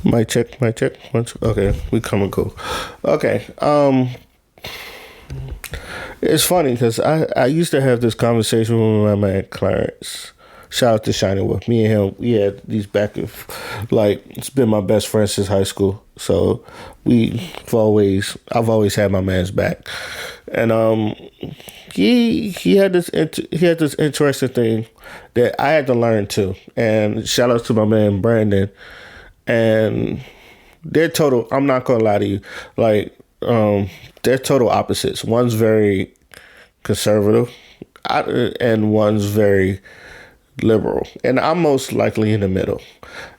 Mic check, mic check. Okay, we coming cool. Okay. It's funny because I used to have this conversation with my man Clarence. Shout out to Shiny Wolf. Me and him, we had these back and like it's been my best friend since high school. So I've always had my man's back, and he had he had this interesting thing that I had to learn too. And shout out to my man Brandon, and they're total. I'm not gonna lie to you, like they're total opposites. One's very conservative, and one's very liberal, and I'm most likely in the middle.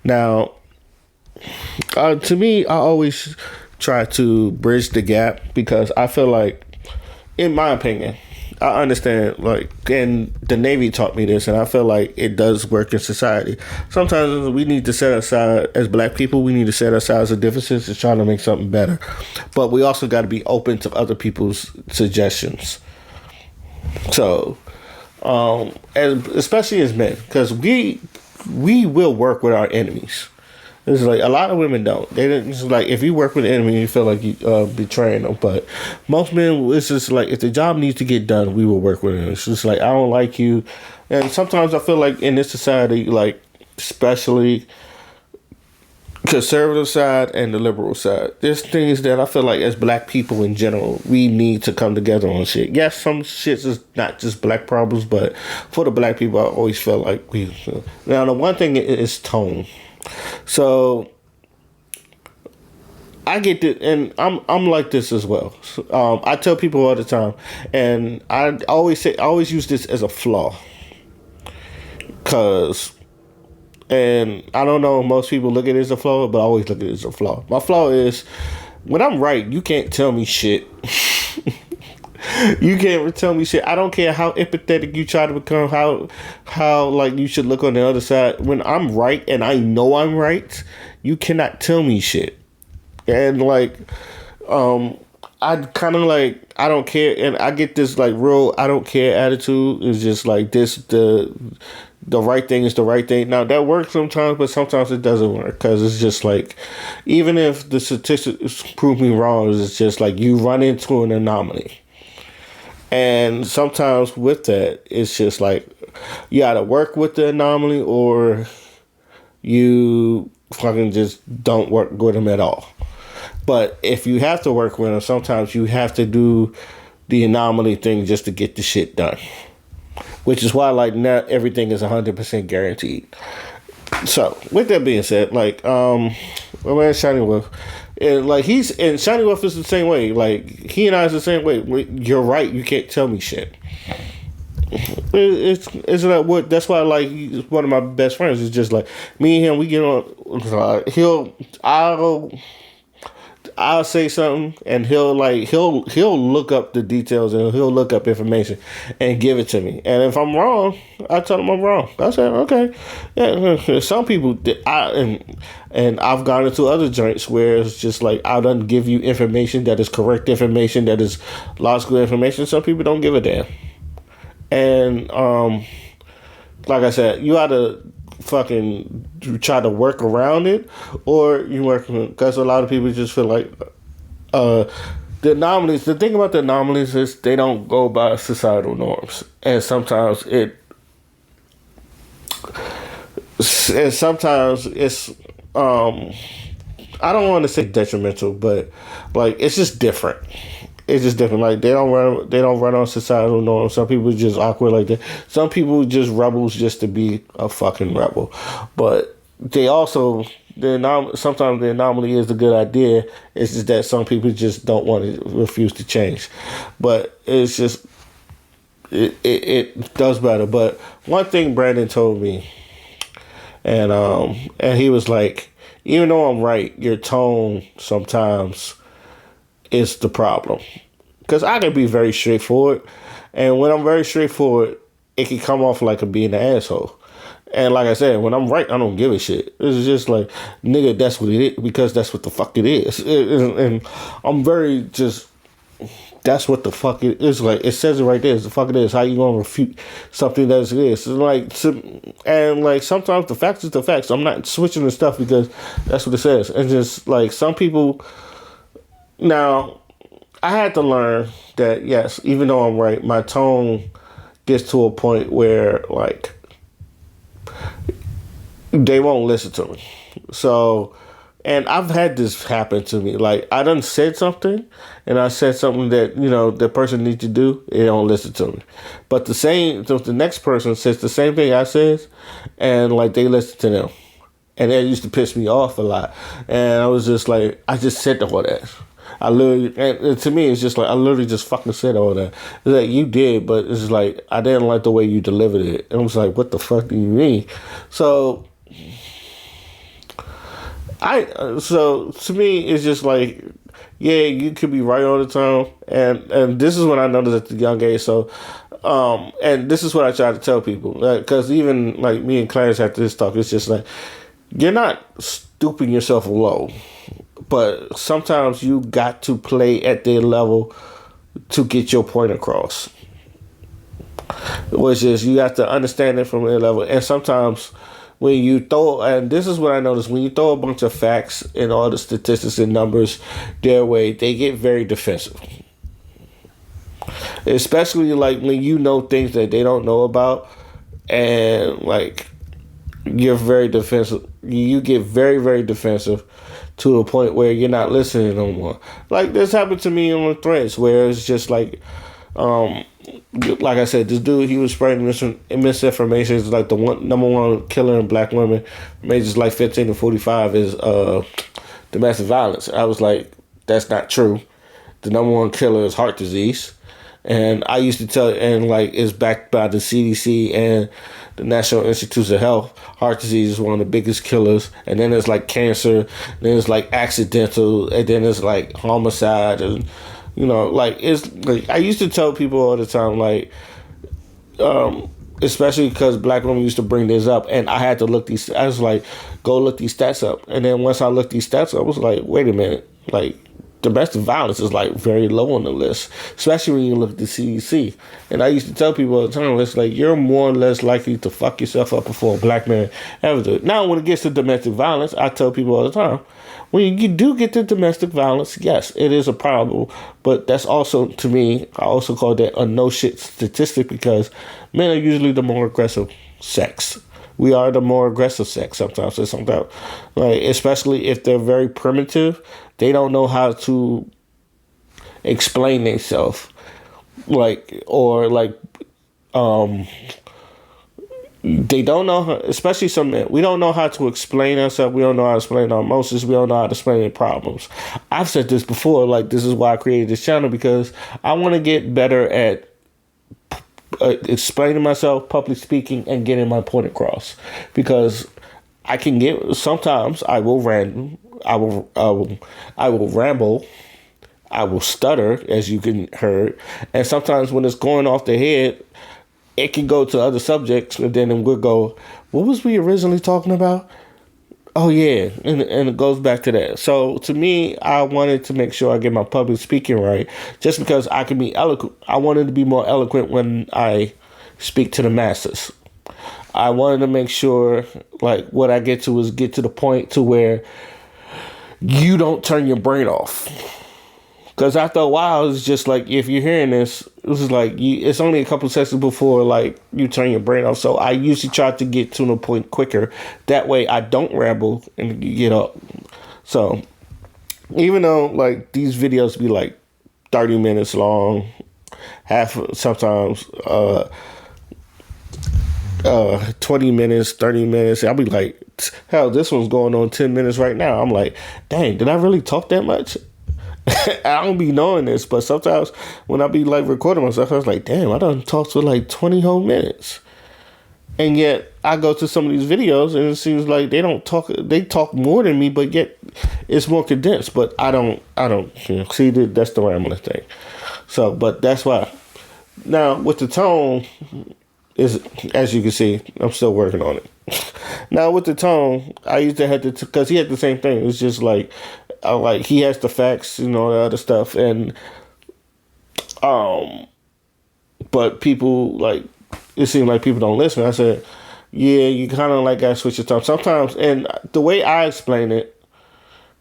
Now, to me, I always try to bridge the gap because I feel like, in my opinion, I understand, like, and the Navy taught me this, and I feel like it does work in society. Sometimes we need to set aside, as black people, we need to set aside the differences to try to make something better. But we also got to be open to other people's suggestions. So, and especially as men, because we will work with our enemies. It's like a lot of women don't. They didn't. It's like if you work with an enemy, you feel like you betraying them. But most men, it's just like if the job needs to get done, we will work with them. It's just like I don't like you, and sometimes I feel like in this society, like especially conservative side and the liberal side, there's things that I feel like as black people in general, we need to come together on shit. Yes, some shit is not just black problems, but for the black people, I always felt like we. Now, the one thing is tone. So I get that, and I'm like this as well. I tell people all the time, and I always use this as a flaw, cause, and I don't know, most people look at it as a flaw, but I always look at it as a flaw. My flaw is when I'm right, you can't tell me shit. You can't tell me shit. I don't care how empathetic you try to become, how like you should look on the other side. When I'm right and I know I'm right, you cannot tell me shit. And like, I kind of like I don't care, and I get this like real I don't care attitude. It's just like this the right thing is the right thing. Now that works sometimes, but sometimes it doesn't work because it's just like even if the statistics prove me wrong, it's just like you run into an anomaly. And sometimes with that, it's just like you gotta work with the anomaly or you fucking just don't work with them at all. But if you have to work with them, sometimes you have to do the anomaly thing just to get the shit done. Which is why, like, not everything is 100% guaranteed. So, with that being said, like, my man Shiny Wolf, and like and Shiny Wolf is the same way. Like, he and I is the same way. You're right. You can't tell me shit. It's like what that's why like he's one of my best friends. It's just like me and him. We get on. I'll say something and he'll look up the details and he'll look up information and give it to me. And if I'm wrong, I tell him I'm wrong. I say okay. Yeah, some people and I've gone into other joints where it's just like I done give you information that is correct information that is logical information. Some people don't give a damn. And like I said, you either fucking try to work around it or you work because a lot of people just feel like the anomalies. The thing about the anomalies is they don't go by societal norms, and sometimes it's I don't want to say detrimental, but like it's just different. It's just different. Like they don't run on societal norms. Some people are just awkward like that. Some people just rebels just to be a fucking rebel. But they also sometimes the anomaly is a good idea. It's just that some people just don't want to refuse to change. But it's just it does better. But one thing Brandon told me, and he was like, even though I'm right, your tone sometimes is the problem. Because I can be very straightforward. And when I'm very straightforward, it can come off like I'm being an asshole. And like I said, when I'm right, I don't give a shit. It's just like, nigga, that's what it is. Because that's what the fuck it is. And I'm very just That's what the fuck it is. Like, it says it right there. It's the fuck it is. How you gonna refute something that is it is? It's like, and like sometimes the facts is the facts. I'm not switching the stuff because that's what it says. And just like some people. Now, I had to learn that yes, even though I'm right, my tone gets to a point where like they won't listen to me. So, and I've had this happen to me. Like, I done said something, and I said something that, the person needs to do, they don't listen to me. But the next person says the same thing I said, and, like, they listen to them. And that used to piss me off a lot. And I was just like, I just said all that. I literally, and to me, it's just like, I literally just fucking said all that. It's like, you did, but it's like, I didn't like the way you delivered it. And I was like, what the fuck do you mean? So to me, it's just like, yeah, you could be right all the time, and this is what I noticed at the young age. So, and this is what I try to tell people, because even like me and Clarence had this talk. It's just like, you're not stooping yourself low, but sometimes you got to play at their level to get your point across. Which is, you have to understand it from their level, and sometimes when you throw, and this is what I noticed, when you throw a bunch of facts and all the statistics and numbers their way, they get very defensive. Especially like when you know things that they don't know about, and like you're very defensive. You get very, very defensive to a point where you're not listening no more. Like this happened to me on the threads where it's just like, like I said, this dude, he was spreading misinformation. It's like the number one killer in black women from ages like 15 to 45 is domestic violence. I was like, that's not true. The number one killer is heart disease. And I used to tell, and like it's backed by the CDC and the National Institutes of Health. Heart disease is one of the biggest killers. And then there's like cancer, then it's like accidental, and then it's like homicide, and like it's like I used to tell people all the time, like, especially because black women used to bring this up, and I had to look these. I was like, go look these stats up, and then once I looked these stats up, I was like, wait a minute, like domestic violence is like very low on the list, especially when you look at the CDC. And I used to tell people all the time, it's like you're more or less likely to fuck yourself up before a black man ever do it. Now, when it gets to domestic violence, I tell people all the time, when you do get to domestic violence, yes, it is a problem, but that's also, to me, I also call that a no shit statistic because men are usually the more aggressive sex. We are the more aggressive sex sometimes. And sometimes, like, especially if they're very primitive, they don't know how to explain themselves. Like, or like, they don't know, especially some men. We don't know how to explain ourselves. We don't know how to explain our emotions. We don't know how to explain our problems. I've said this before, like, this is why I created this channel, because I want to get better at explaining myself, public speaking, and getting my point across. Because I can get, sometimes I will ramble, I will stutter, as you can hear, and sometimes when it's going off the head, it can go to other subjects, and then we'll go, what was we originally talking about? Oh, yeah, and it goes back to that. So, to me, I wanted to make sure I get my public speaking right, just because I can be eloquent. I wanted to be more eloquent when I speak to the masses. I wanted to make sure, like, what I get to is get to the point to where you don't turn your brain off. Because after a while, it's just like, if you're hearing this, it's like, it's only a couple seconds before, like, you turn your brain off. So I usually try to get to the point quicker. That way I don't ramble and get up. So even though, like, these videos be, like, 30 minutes long, sometimes 20 minutes, 30 minutes, I'll be like, hell, this one's going on 10 minutes right now. I'm like, dang, did I really talk that much? I don't be knowing this, but sometimes when I be like recording myself, I was like, damn, I done talked for like 20 whole minutes. And yet I go to some of these videos and it seems like they talk more than me, but yet it's more condensed. But I don't see that's the rambling thing. So, but that's why. Now with the tone, is, as you can see, I'm still working on it. Now with the tone, I used to have to, because he had the same thing. It's just like he has the facts, the other stuff, and But people like it seems like people don't listen. I said, yeah, you kind of like gotta switch your tone sometimes. And the way I explain it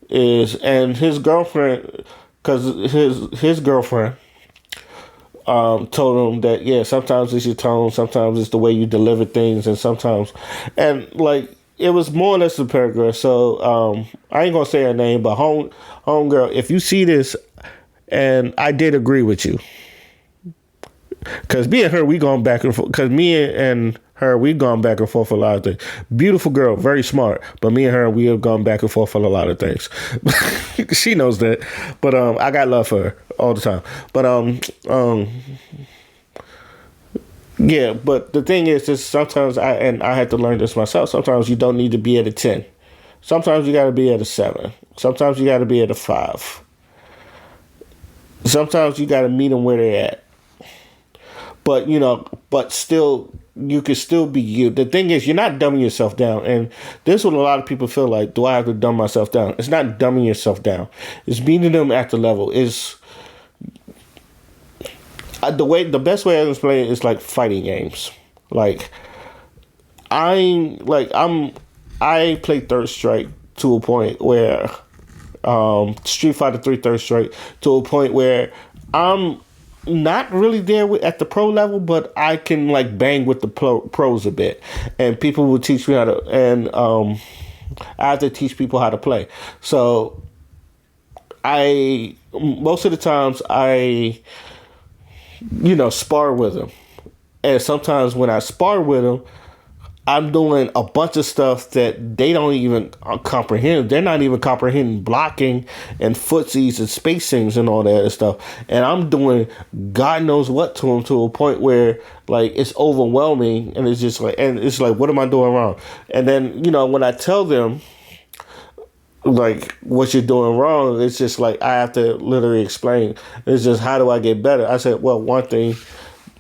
is, and his girlfriend, because his girlfriend told him that yeah, sometimes it's your tone, sometimes it's the way you deliver things, and sometimes, and like it was more or less a paragraph. So I ain't gonna say her name, but home girl, if you see this, and I did agree with you, because me and her we gone back and forth. Because me and her we gone back and forth for a lot of things. Beautiful girl, very smart, but me and her we have gone back and forth for a lot of things. She knows that, but I got love for her all the time. But yeah, but the thing is sometimes I had to learn this myself. Sometimes you don't need to be at a 10. Sometimes you got to be at a 7. Sometimes you got to be at a 5. Sometimes you got to meet them where they're at. But but still, you can still be you. The thing is, you're not dumbing yourself down, and this is what a lot of people feel like. Do I have to dumb myself down? It's not dumbing yourself down. It's meeting them at the level. Is the best way I can explain it is like fighting games. Like I play Third Strike to a point where Street Fighter 3 Third Strike to a point where I'm not really there at the pro level, but I can like bang with the pros a bit, and people will teach me how to, and I have to teach people how to play. So most of the times I spar with them, and sometimes when I spar with them, I'm doing a bunch of stuff that they don't even comprehend. They're not even comprehending blocking and footsies and spacings and all that other stuff. And I'm doing God knows what to them to a point where like it's overwhelming, and it's just like, what am I doing wrong? And then when I tell them like what you're doing wrong, it's just like I have to literally explain. It's just, how do I get better? I said, well, one thing,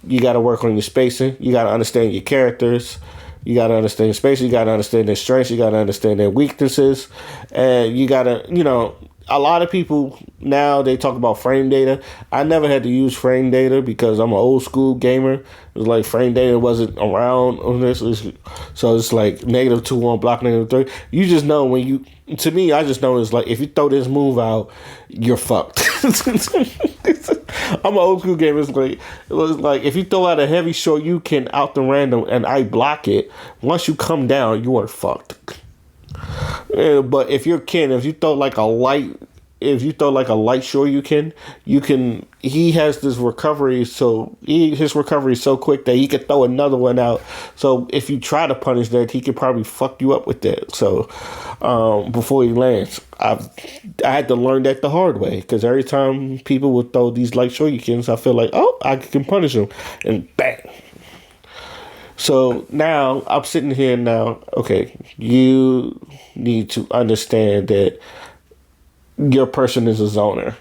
you got to work on your spacing. You got to understand your characters. You got to understand your space. You got to understand their strengths. You got to understand their weaknesses. And you got to, a lot of people now, they talk about frame data. I never had to use frame data because I'm an old school gamer. It was like frame data wasn't around on this. So it's like -2 on block -3. You just know to me, I just know it's like, if you throw this move out, you're fucked. I'm an old school gamer. It was like if you throw out a heavy short, you can out the random and I block it. Once you come down, you are fucked. But if you throw like a light short, you can. He has this recovery, so his recovery is so quick that he can throw another one out. So if you try to punish that, he could probably fuck you up with that. So before he lands, I had to learn that the hard way, because every time people would throw these light shoryukens, I feel like, oh, I can punish him, and bang. So now I'm sitting here now. Okay, you need to understand that your person is a zoner.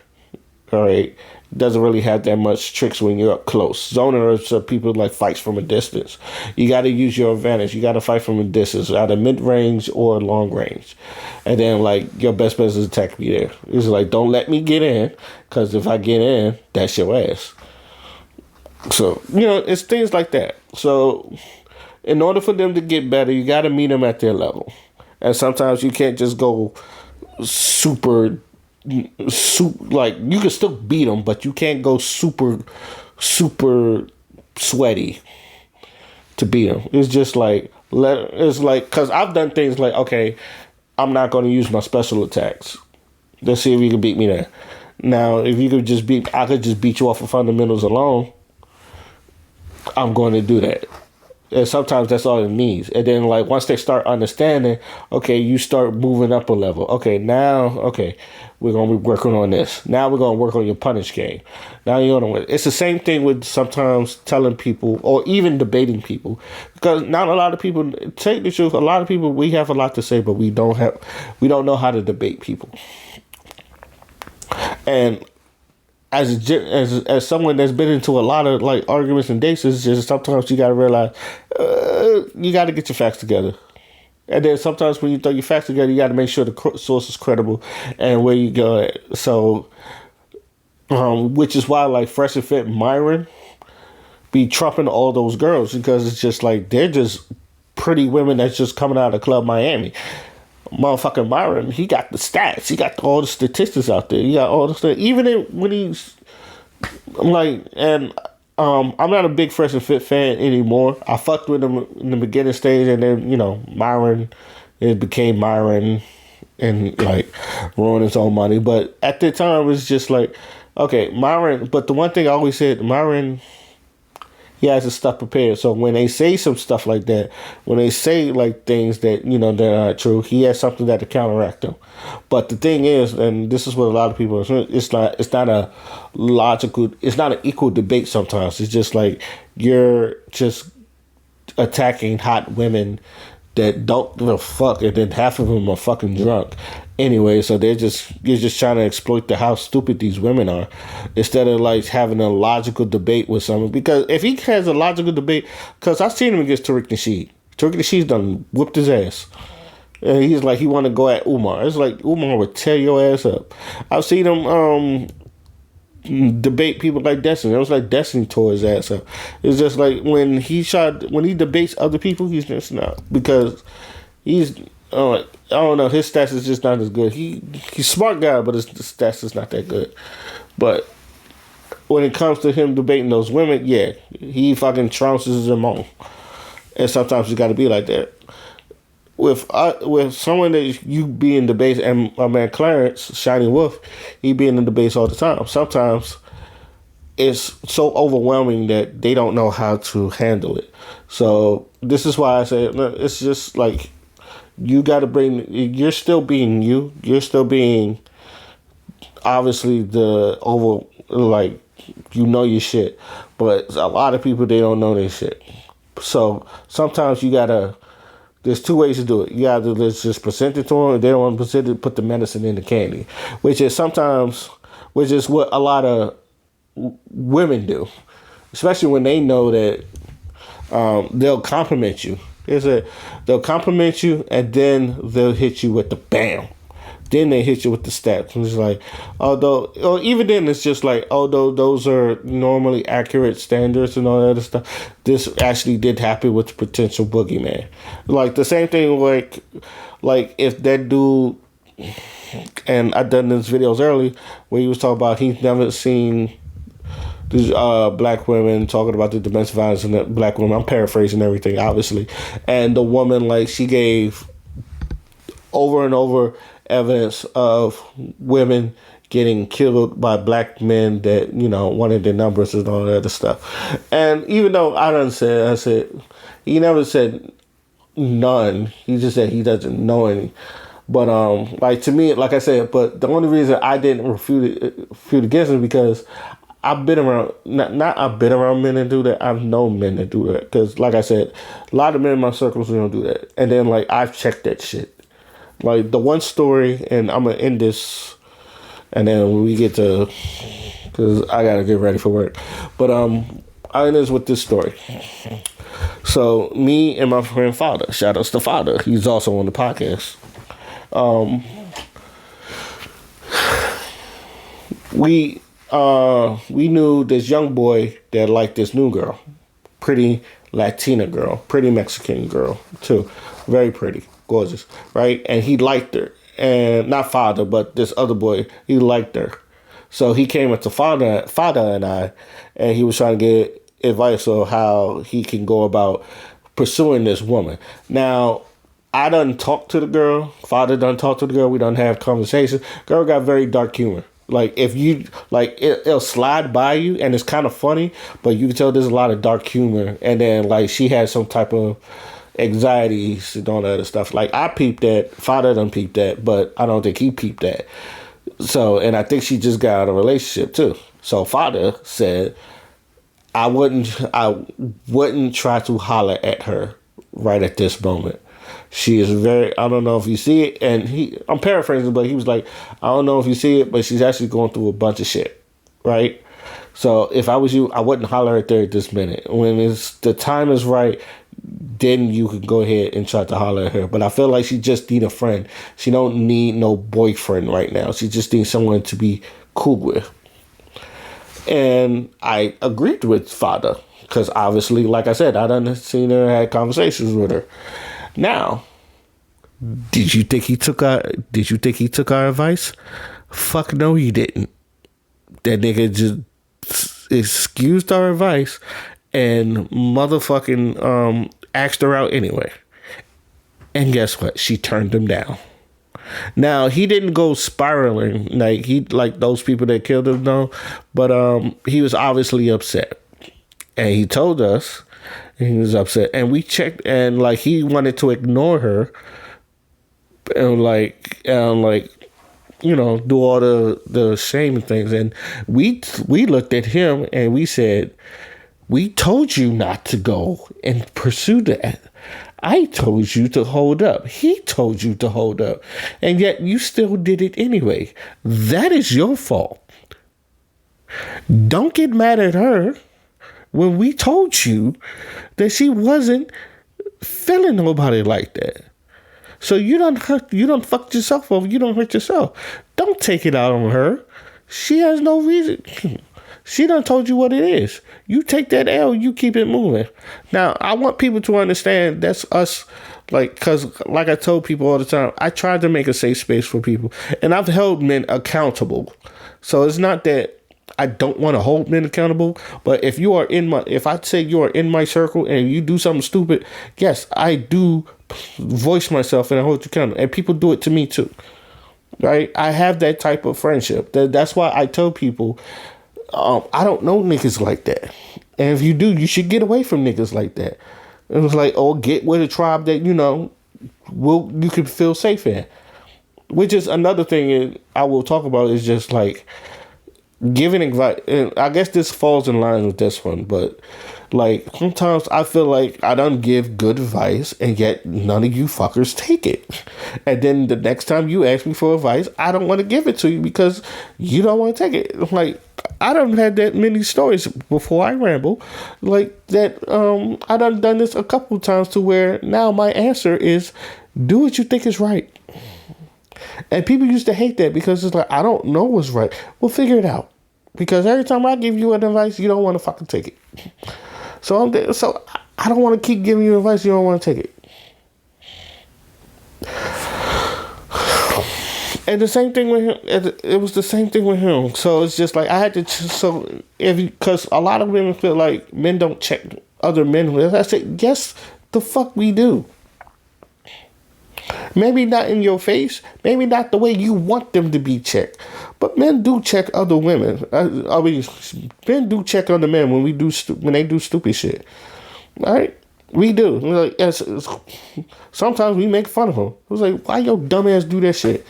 All right, doesn't really have that much tricks when you're up close. Zoners are people like fights from a distance. You got to use your advantage. You got to fight from a distance, either mid range or long range, and then like your best bet is to attack me there. It's like, don't let me get in, because if I get in, that's your ass. So, it's things like that. So, in order for them to get better, you got to meet them at their level. And sometimes you can't just go super, like, you can still beat them, but you can't go super sweaty to beat them. It's just like, because I've done things like, okay, I'm not going to use my special attacks. Let's see if you can beat me there. Now, if you could I could just beat you off of fundamentals alone. I'm going to do that. And sometimes that's all it needs. And then, like, once they start understanding, okay, you start moving up a level. Okay, we're going to be working on this. Now we're going to work on your punish game. Now you're going to. It's the same thing with sometimes telling people or even debating people. Because not a lot of people, take the truth, a lot of people, we have a lot to say, but we don't know how to debate people. And as someone that's been into a lot of like arguments and dates, it's just sometimes you gotta realize you gotta get your facts together, and then sometimes when you throw your facts together, you gotta make sure the source is credible and where you go at. So which is why like Fresh and Fit Myron be trumping all those girls because it's just like they're just pretty women that's just coming out of Club Miami. Motherfucking Myron, he got the stats, he got all the statistics out there, he got all the stuff. Even when he's like, and I'm not a big Fresh and Fit fan anymore. I fucked with him in the beginning stage, and then Myron, it became Myron, and like ruined his own money. But at the time, it was just like, okay, Myron. But the one thing I always said, Myron, he has his stuff prepared. So when they say some stuff like that, when they say like things that that aren't true, he has something that to counteract them. But the thing is, and this is what a lot of people, it's not a logical, it's not an equal debate. Sometimes it's just like you're just attacking hot women that don't give a fuck, and then half of them are fucking drunk anyway. So you're just trying to exploit how stupid these women are, instead of like having a logical debate with someone. Because if he has a logical debate, because I've seen him against Tariq Nasheed. Tariq Nasheed's done whooped his ass. And he's like, he want to go at Umar. It's like Umar would tear your ass up. I've seen him debate people like Destiny. It was like Destiny tore his ass up. It's just like when he debates other people, he's just not, because he's I don't know, his stats is just not as good. He's smart guy, but his stats is not that good. But when it comes to him debating those women, yeah, he fucking trounces them on. And sometimes you got to be like that. With someone that you be in debates, and my man Clarence, Shiny Wolf, he be in the debates all the time. Sometimes it's so overwhelming that they don't know how to handle it. So this is why I say it's just like you got to you're still being you. You're still being obviously like your shit, but a lot of people, they don't know their shit. So sometimes you gotta. There's two ways to do it. You either just present it to them, or they don't want to present it, put the medicine in the candy, which is what a lot of women do, especially when they know that they'll compliment you. They'll compliment you, and then they'll hit you with the bam. Then they hit you with the stats. And it's like, or even then, it's just like, although those are normally accurate standards and all that other stuff, this actually did happen with the potential boogeyman. Like the same thing, like if that dude, and I done these videos early where he was talking about he's never seen these black women talking about the domestic violence and the black women. I'm paraphrasing everything, obviously, and the woman, like, she gave over and over evidence of women getting killed by black men that wanted their numbers and all that other stuff. And even though I said he never said none. He just said he doesn't know any. But like, to me, like I said, but the only reason I didn't refute against it because I've been around, not I've been around men that do that. I've known men that do that. Because, like I said, a lot of men in my circles don't do that. And then, like, I've checked that shit. Like, the one story, and I'm going to end this, and then when we get to, because I got to get ready for work. But I end this with this story. So, me and my friend Father, shout outs to Father. He's also on the podcast. We knew this young boy that liked this new girl. Pretty Latina girl. Pretty Mexican girl, too. Very pretty. Gorgeous, right? And he liked her. And not Father, but this other boy, he liked her. So he came up to Father and I, and he was trying to get advice on how he can go about pursuing this woman. Now, I done talk to the girl. Father done talk to the girl. We done have conversations. Girl got very dark humor. Like, if you, like, it'll slide by you, and it's kind of funny, but you can tell there's a lot of dark humor. And then, like, she has some type of anxieties and all that other stuff. Like, I peeped that. Father done peeped that, but I don't think he peeped that. So, and I think she just got out of a relationship, too. So, Father said, I wouldn't try to holler at her right at this moment. She is very, I don't know if you see it, and I'm paraphrasing, but he was like, I don't know if you see it, but she's actually going through a bunch of shit, right? So if I was you, I wouldn't holler at her at this minute. When the time is right, then you can go ahead and try to holler at her. But I feel like she just need a friend. She don't need no boyfriend right now. She just needs someone to be cool with. And I agreed with father because obviously, like I said, I done seen her, had conversations with her. Now, did you think he took our? Did you think he took our advice? Fuck no, he didn't. That nigga just excused our advice and motherfucking asked her out anyway. And guess what? She turned him down. Now he didn't go spiraling like those people that killed him though, but he was obviously upset, and he told us he was upset, and we checked, and like he wanted to ignore her, and do all the shame things, and we looked at him and we said, we told you not to go and pursue that. I told you to hold up. He told you to hold up. And yet you still did it anyway. That is your fault. Don't get mad at her when we told you that she wasn't feeling nobody like that. So you don't fuck yourself over. You don't hurt yourself. Don't take it out on her. She has no reason. She done told you what it is. You take that L, you keep it moving. Now, I want people to understand that's us, because like I told people all the time, I tried to make a safe space for people, and I've held men accountable. So it's not that I don't want to hold men accountable, but if I say you are in my circle and you do something stupid, yes, I do voice myself and I hold you accountable, and people do it to me too. Right? I have that type of friendship. That's why I tell people, I don't know niggas like that. And if you do, you should get away from niggas like that. It was like, get with a tribe that, you can feel safe in. Which is another thing I will talk about is just like giving advice. And I guess this falls in line with this one, but like sometimes I feel like I don't give good advice and yet none of you fuckers take it. And then the next time you ask me for advice, I don't want to give it to you because you don't want to take it. Like, I done had that many stories before I ramble, like that. I done this a couple of times to where now my answer is, do what you think is right. And people used to hate that because it's like, I don't know what's right. Well, figure it out. Because every time I give you an advice, you don't want to fucking take it. So I don't want to keep giving you advice you don't want to take it. And the same thing with him. It was the same thing with him. So it's just like I had to. Because a lot of women feel like men don't check other men. I said, yes, the fuck we do. Maybe not in your face. Maybe not the way you want them to be checked. But men do check other women. Men do check other men when they do stupid shit. All right? We do. Like, sometimes we make fun of them. It was like, why your dumb ass do that shit?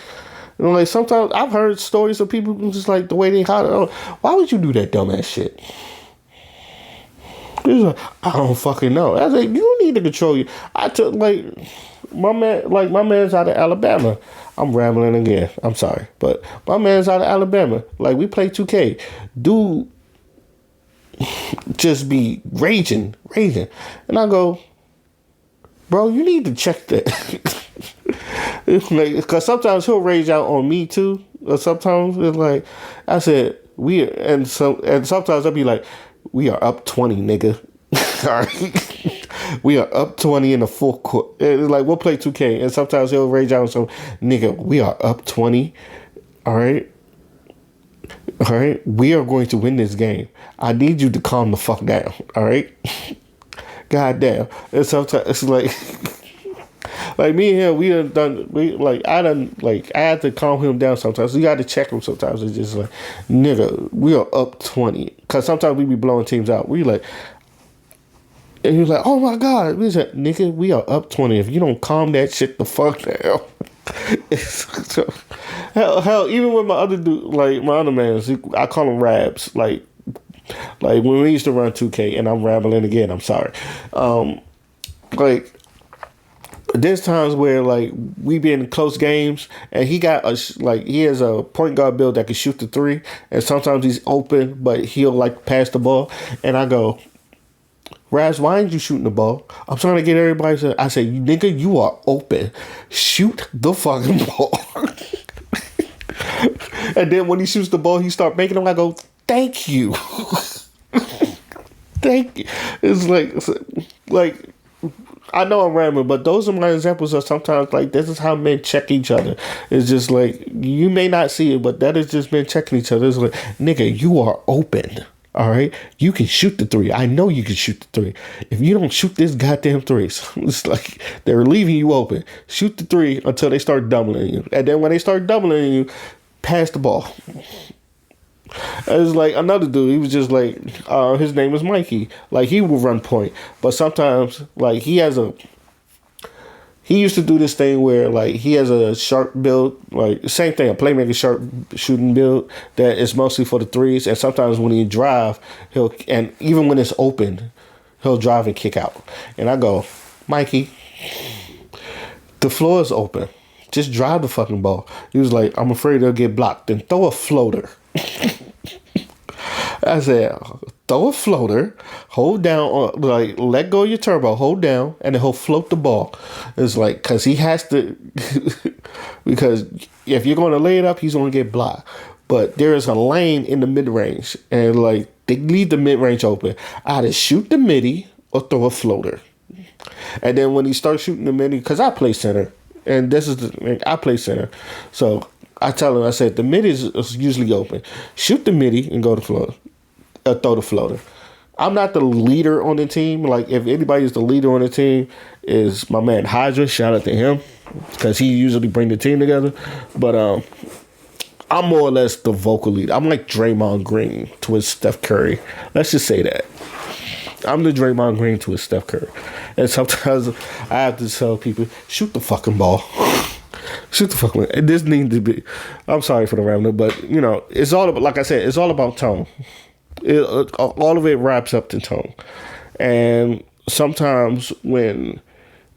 Like sometimes I've heard stories of people just like the way they holler. Why would you do that dumb ass shit? He's like, I don't fucking know. I was like, you need to control you. I took my man's out of Alabama. I'm rambling again. I'm sorry, but my man's out of Alabama. Like we play 2K. Dude, just be raging, and I go, bro, you need to check that. Because sometimes he'll rage out on me too, or sometimes it's like I said and sometimes I'll be like, we are up 20, nigga. All right, we are up 20 in the full court. It's like we'll play 2K, and sometimes he'll rage out on some nigga. We are up 20. All right, we are going to win this game. I need you to calm the fuck down. All right, god damn. And sometimes it's like. Like me and him, I had to calm him down sometimes. You got to check him sometimes. It's just like, nigga, we are up 20. Because sometimes we be blowing teams out. We like, and he was like, oh my God. We said, nigga, we are up 20. If you don't calm that shit the fuck down. So, hell, even with my other dude, like my other man, I call him Rabs. Like when we used to run 2K, and I'm rambling again, I'm sorry. There's times where like we be in close games and he has a point guard build that can shoot the three, and sometimes he's open but he'll like pass the ball, and I go, Raz, why aren't you shooting the ball? I'm trying to get everybody to. I say, nigga, you are open. Shoot the fucking ball. And then when he shoots the ball, he start making them. I go, thank you. Thank you. Like I know I'm rambling, but those are my examples of sometimes like this is how men check each other. It's just like you may not see it, but that is just men checking each other. It's like, nigga, you are open. All right, you can shoot the three. I know you can shoot the three. If you don't shoot this goddamn three, it's like they're leaving you open. Shoot the three until they start doubling you, and then when they start doubling you, pass the ball. It was like another dude. He was just like, his name was Mikey. Like he would run point, but sometimes like he used to do this thing where like he has a sharp build, like same thing, a playmaker sharp shooting build that is mostly for the threes. And sometimes when he drive, and even when it's open, he'll drive and kick out. And I go, Mikey, the floor is open. Just drive the fucking ball. He was like, I'm afraid they'll get blocked. Then throw a floater. I said, throw a floater, hold down, like let go of your turbo, hold down, and then he'll float the ball. It's like, because he has to, because if you're going to lay it up, he's going to get blocked. But there is a lane in the mid range, and like they leave the mid range open. I either shoot the midi or throw a floater. And then when he starts shooting the midi, because I play center, and this is I play center, so I tell him, I said, the midi is usually open. Shoot the midi and go to floater. Throw the floater. I'm not the leader on the team. Like, if anybody is the leader on the team, is my man Hydra. Shout out to him, because he usually bring the team together. But I'm more or less the vocal leader. I'm like Draymond Green to his Steph Curry. Let's just say that. I'm the Draymond Green to his Steph Curry. And sometimes I have to tell people, shoot the fucking ball. Shoot the fucking ball. And this needs to be, I'm sorry for the rambling, but, you know, it's all about, like I said, it's all about tone. All of it wraps up to tone. And sometimes when,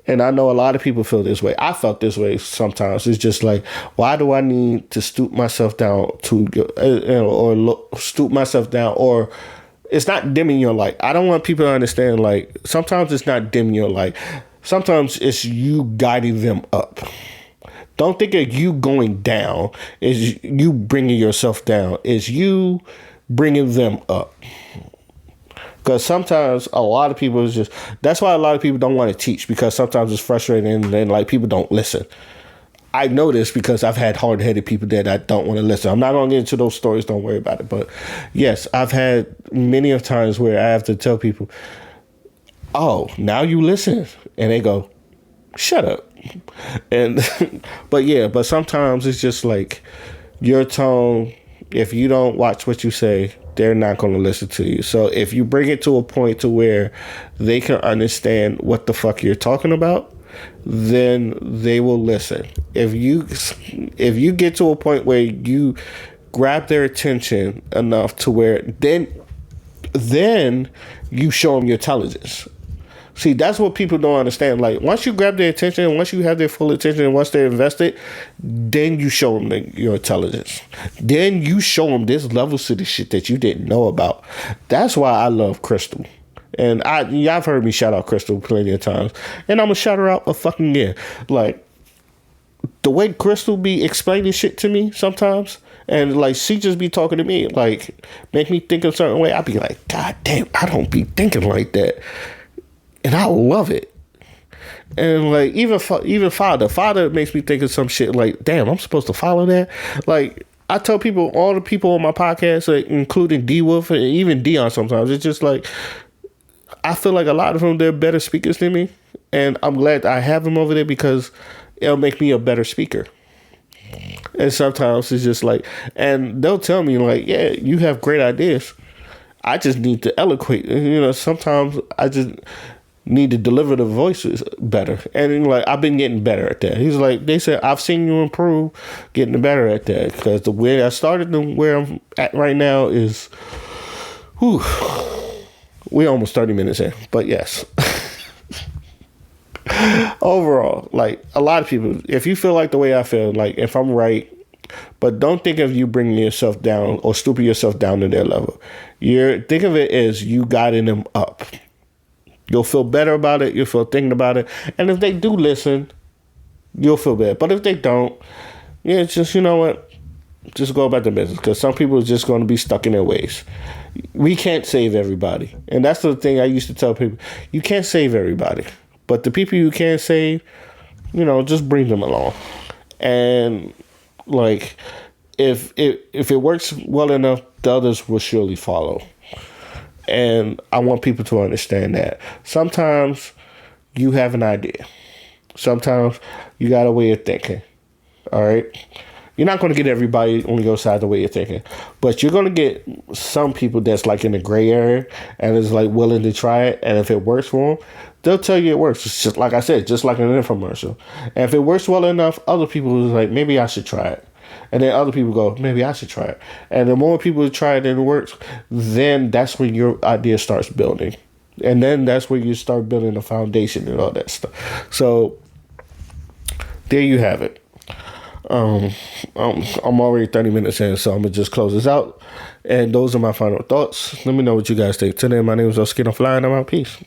and I know a lot of people feel this way. I felt this way sometimes. It's just like, why do I need to stoop myself down to, stoop myself down, or it's not dimming your light. I don't want people to understand, like, sometimes it's not dimming your light. Sometimes it's you guiding them up. Don't think of you going down. It's you bringing yourself down. It's you bringing them up. Because sometimes a lot of people is just, that's why a lot of people don't want to teach, because sometimes it's frustrating and then like people don't listen. I know this because I've had hard-headed people that I don't want to listen. I'm not going to get into those stories. Don't worry about it. But yes, I've had many of times where I have to tell people, oh, now you listen. And they go, shut up. And, but sometimes it's just like your tone. If you don't watch what you say, they're not going to listen to you. So if you bring it to a point to where they can understand what the fuck you're talking about, then they will listen. If you get to a point where you grab their attention enough to where then you show them your intelligence. See, that's what people don't understand. Like, once you grab their attention, once you have their full attention, and once they're invested, then you show them your intelligence. Then you show them there's levels to the shit that you didn't know about. That's why I love Crystal. And y'all have heard me shout out Crystal plenty of times. And I'm going to shout her out a fucking again. Like, the way Crystal be explaining shit to me sometimes, and like she just be talking to me, like, make me think a certain way. I be like, God damn, I don't be thinking like that. And I love it. And like, even father makes me think of some shit like, damn, I'm supposed to follow that. Like, I tell people, all the people on my podcast, like, including D Wolf and even Dion sometimes, it's just like, I feel like a lot of them, they're better speakers than me. And I'm glad I have them over there because it'll make me a better speaker. And sometimes it's just like, and they'll tell me like, yeah, you have great ideas. I just need to eloquate. You know, sometimes I just need to deliver the voices better. And like, I've been getting better at that. He's like, they said, I've seen you improve, getting better at that. Because the way I started and where I'm at right now is, whew, we're almost 30 minutes in. But yes. Overall, like, a lot of people, if you feel like the way I feel, like, if I'm right, but don't think of you bringing yourself down or stooping yourself down to their level. Think of it as you guiding them up. You'll feel better about it. You'll feel thinking about it. And if they do listen, you'll feel better. But if they don't, yeah, it's just, you know what? Just go about the business, because some people are just going to be stuck in their ways. We can't save everybody. And that's the thing I used to tell people. You can't save everybody. But the people you can save, just bring them along. And like, if it works well enough, the others will surely follow. And I want people to understand that. Sometimes you have an idea. Sometimes you got a way of thinking. All right? You're not going to get everybody on your side the way you're thinking. But you're going to get some people that's like in the gray area and is like willing to try it. And if it works for them, they'll tell you it works. It's just like I said, just like an infomercial. And if it works well enough, other people will like, maybe I should try it. And then other people go, maybe I should try it. And the more people try it and it works, then that's when your idea starts building. And then that's where you start building a foundation and all that stuff. So there you have it. I'm already 30 minutes in, so I'm going to just close this out. And those are my final thoughts. Let me know what you guys think. Till then, my name is Oskin. I'm flying. I'm out. Peace.